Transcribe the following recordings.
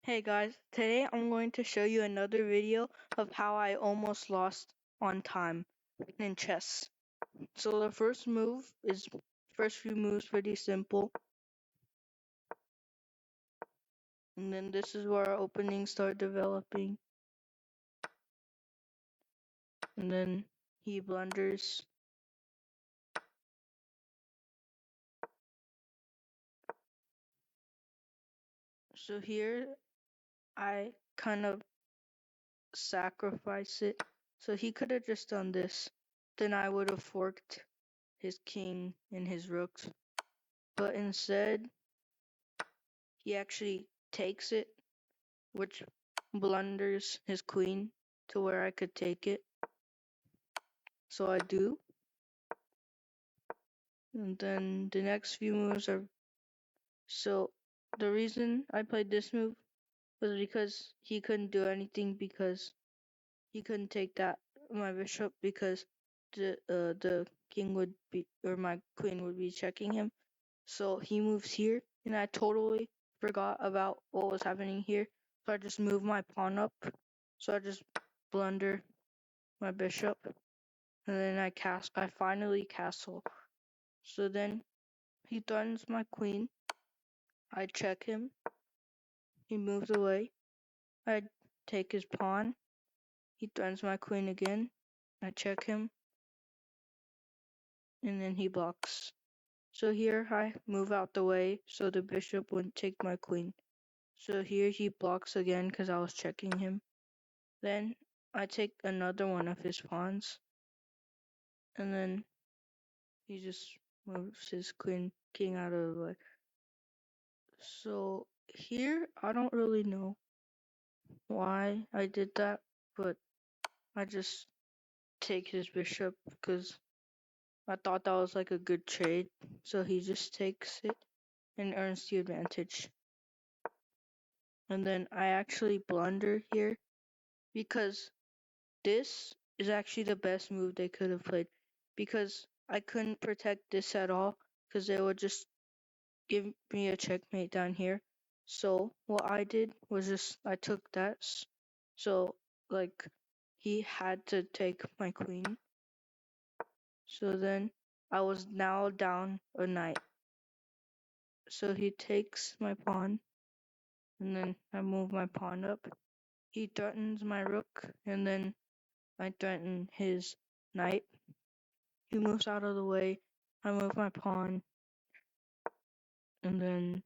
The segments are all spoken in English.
Hey guys, today I'm going to show you another video of how I almost lost on time in chess. So the first few moves pretty simple. And then this is where our openings start developing. And then he blunders. So here I kind of sacrifice it. So he could have just done this. Then I would have forked his king and his rooks. But instead, he actually takes it, which blunders his queen to where I could take it. So I do. And then the next few moves are... So the reason I played this move was because he couldn't do anything because he couldn't take my bishop because the king would be, or my queen would be checking him. So he moves here and I totally forgot about what was happening here. So I just moved my pawn up. So I just blunder my bishop. And then I finally castle. So then he threatens my queen. I check him. He moves away. I take his pawn. He threatens my queen again. I check him. And then he blocks. So here I move out the way so the bishop wouldn't take my queen. So here he blocks again because I was checking him. Then I take another one of his pawns. And then he just moves his king out of the way. So here I don't really know why I did that, but I just take his bishop because I thought that was like a good trade. So he just takes it and earns the advantage. And then I actually blunder here because this is actually the best move they could have played, because I couldn't protect this at all because they would just give me a checkmate down here. So what I did was just I took that. So like he had to take my queen. So then I was now down a knight. So he takes my pawn and then I move my pawn up. He threatens my rook and then I threaten his knight. He moves out of the way. I move my pawn and then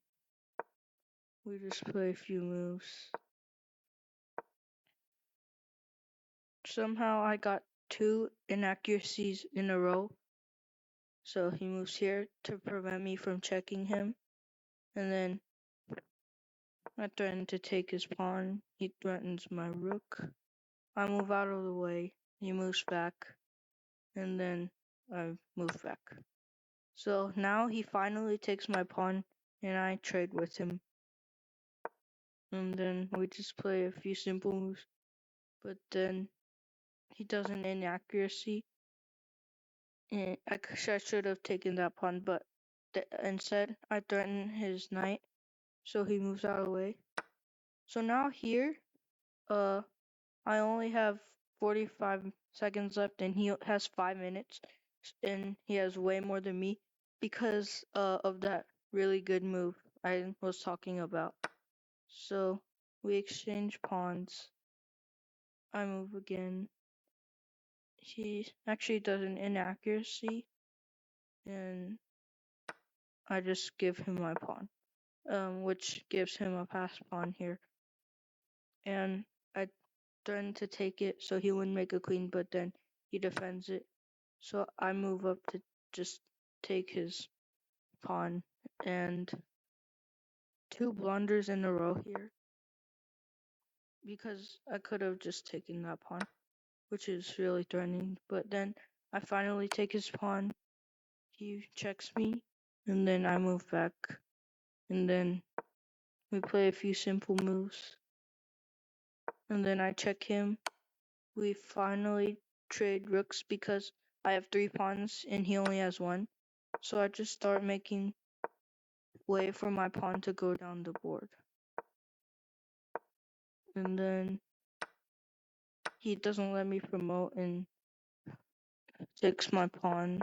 we just play a few moves. Somehow I got 2 inaccuracies in a row. So he moves here to prevent me from checking him. And then I threaten to take his pawn. He threatens my rook. I move out of the way. He moves back. And then I move back. So now he finally takes my pawn and I trade with him. And then we just play a few simple moves. But then he does an inaccuracy. And I should have taken that pawn, but instead I threaten his knight. So he moves out of the way. So now here, I only have 45 seconds left and he has 5 minutes. And he has way more than me because of that really good move I was talking about. So we exchange pawns. I move again. He actually does an inaccuracy and I just give him my pawn, which gives him a pass pawn here. And I threaten to take it so he wouldn't make a queen, but then he defends it. So I move up to just take his pawn, and 2 blunders in a row here because I could have just taken that pawn, which is really threatening. But then I finally take his pawn. He checks me, and then I move back, and then we play a few simple moves, and then I check him. We finally trade rooks because I have 3 pawns and he only has 1. So I just start making way for my pawn to go down the board. and then he doesn't let me promote and takes my pawn.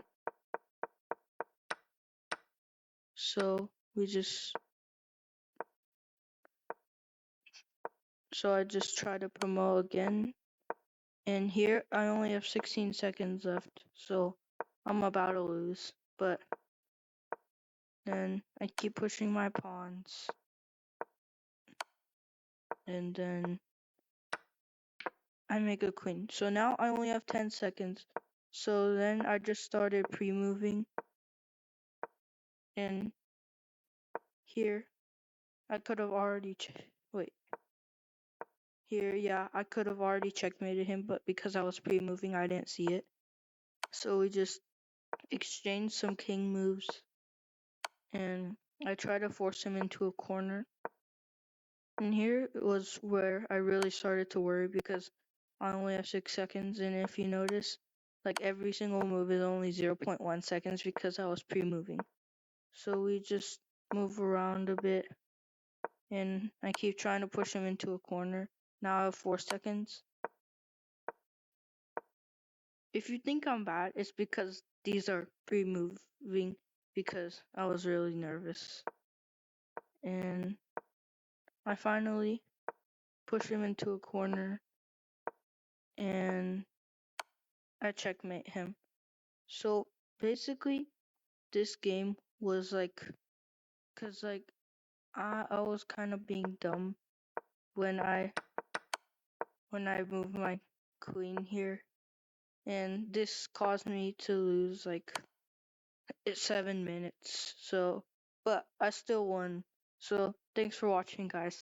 So I just try to promote again. And here I only have 16 seconds left, so I'm about to lose. But then I keep pushing my pawns. And then I make a queen. So now I only have 10 seconds. So then I just started pre-moving. And here I could have already Here, yeah, I could have already checkmated him, but because I was pre-moving, I didn't see it. So we just exchanged some king moves, and I tried to force him into a corner. And here was where I really started to worry because I only have 6 seconds, and if you notice, like every single move is only 0.1 seconds because I was pre-moving. So we just move around a bit, and I keep trying to push him into a corner. Now I have 4 seconds. If you think I'm bad, it's because these are pre-moving because I was really nervous. And I finally push him into a corner and I checkmate him. So basically this game was like, cause like I was kind of being dumb when I moved my queen here, and this caused me to lose like 7 minutes. So, but I still won. So thanks for watching, guys.